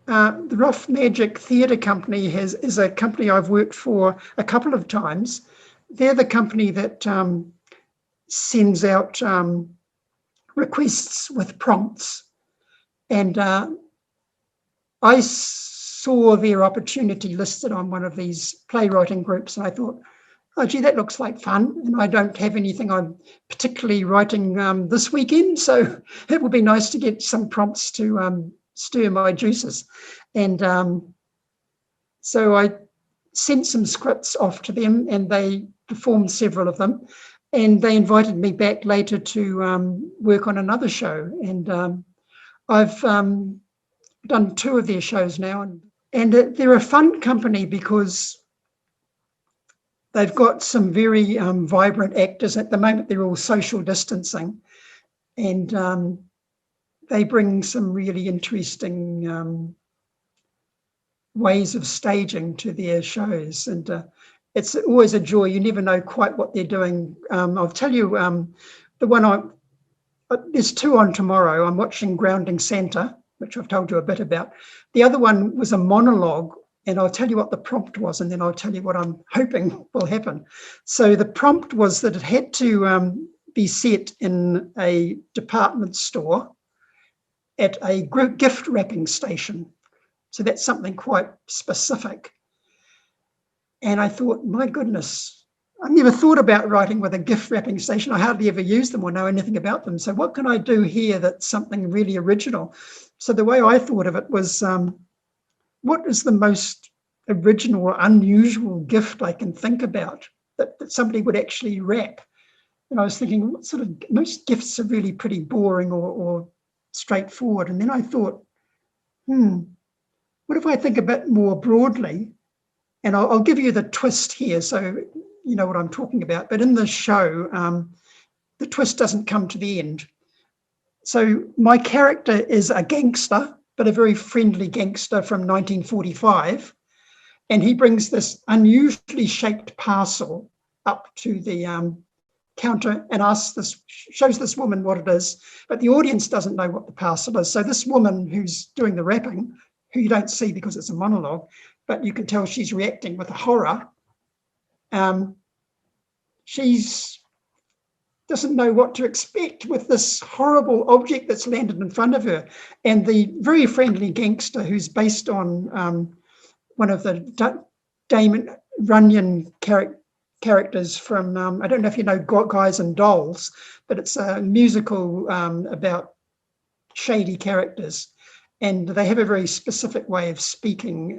The Rough Magic Theatre Company is a company I've worked for a couple of times. They're the company that sends out requests with prompts. And I saw their opportunity listed on one of these playwriting groups, and I thought, oh, gee, that looks like fun. And I don't have anything I'm particularly writing this weekend, so it would be nice to get some prompts to stir my juices. And so I sent some scripts off to them, and they performed several of them. And they invited me back later to work on another show. And I've done 2 of their shows now. And they're a fun company because they've got some very vibrant actors. At the moment, they're all social distancing. And they bring some really interesting ways of staging to their shows. And it's always a joy. You never know quite what they're doing. I'll tell you, the one there's 2 on tomorrow. I'm watching Grounding Santa, which I've told you a bit about. The other one was a monologue, and I'll tell you what the prompt was, and then I'll tell you what I'm hoping will happen. So the prompt was that it had to be set in a department store at a gift wrapping station. So that's something quite specific. And I thought, my goodness, I never thought about writing with a gift wrapping station. I hardly ever use them or know anything about them. So what can I do here that's something really original? So the way I thought of it was, what is the most original or unusual gift I can think about that somebody would actually wrap? And I was thinking, what sort of, most gifts are really pretty boring or straightforward. And then I thought, what if I think a bit more broadly? And I'll give you the twist here so you know what I'm talking about. But in the show, the twist doesn't come to the end. So my character is a gangster, but a very friendly gangster from 1945. And he brings this unusually shaped parcel up to the counter and shows this woman what it is, but the audience doesn't know what the parcel is. So this woman who's doing the wrapping, who you don't see because it's a monologue, but you can tell she's reacting with horror. She's doesn't know what to expect with this horrible object that's landed in front of her. And the very friendly gangster, who's based on one of the Damon Runyon characters from, I don't know if you know Guys and Dolls, but it's a musical about shady characters. And they have a very specific way of speaking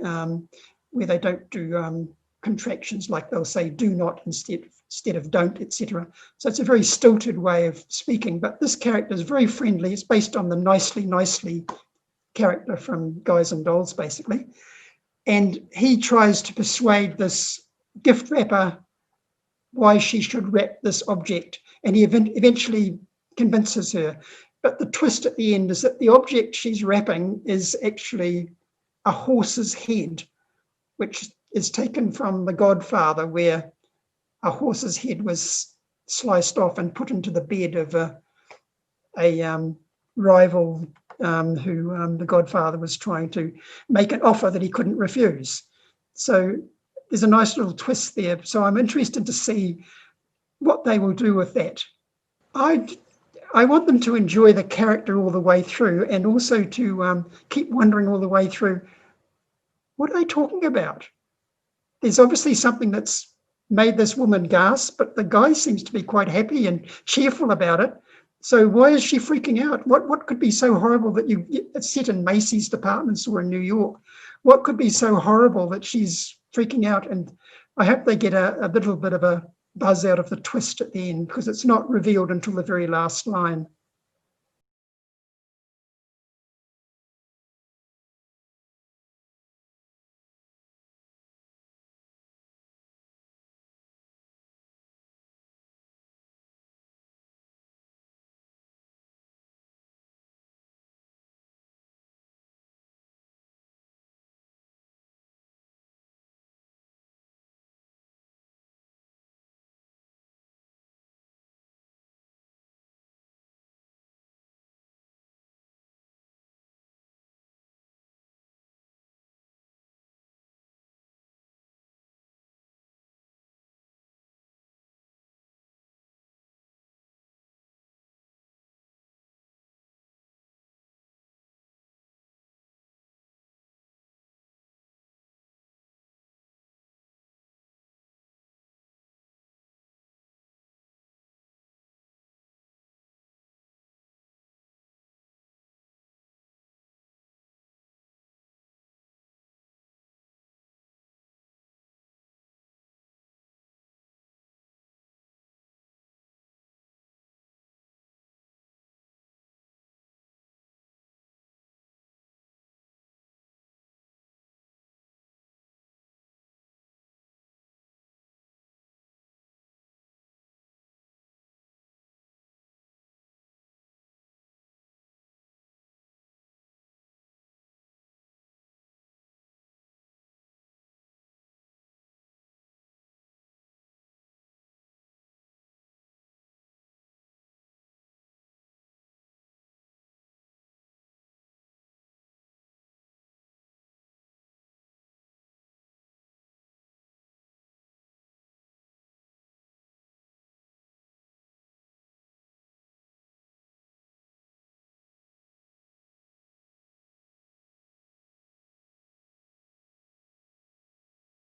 where they don't do contractions, like they'll say do not instead of don't, etc. So it's a very stilted way of speaking, but this character is very friendly. It's based on the nicely character from Guys and Dolls, basically. And he tries to persuade this gift wrapper why she should wrap this object. And he eventually convinces her. But the twist at the end is that the object she's wrapping is actually a horse's head, which is taken from The Godfather, where a horse's head was sliced off and put into the bed of a rival who The Godfather was trying to make an offer that he couldn't refuse. So there's a nice little twist there. So I'm interested to see what they will do with that. I want them to enjoy the character all the way through, and also to keep wondering all the way through, what are they talking about? There's obviously something that's made this woman gasp, but the guy seems to be quite happy and cheerful about it. So why is she freaking out? What could be so horrible that it's set in Macy's department store in New York? What could be so horrible that she's freaking out? And I hope they get a little bit of a buzz out of the twist at the end, because it's not revealed until the very last line.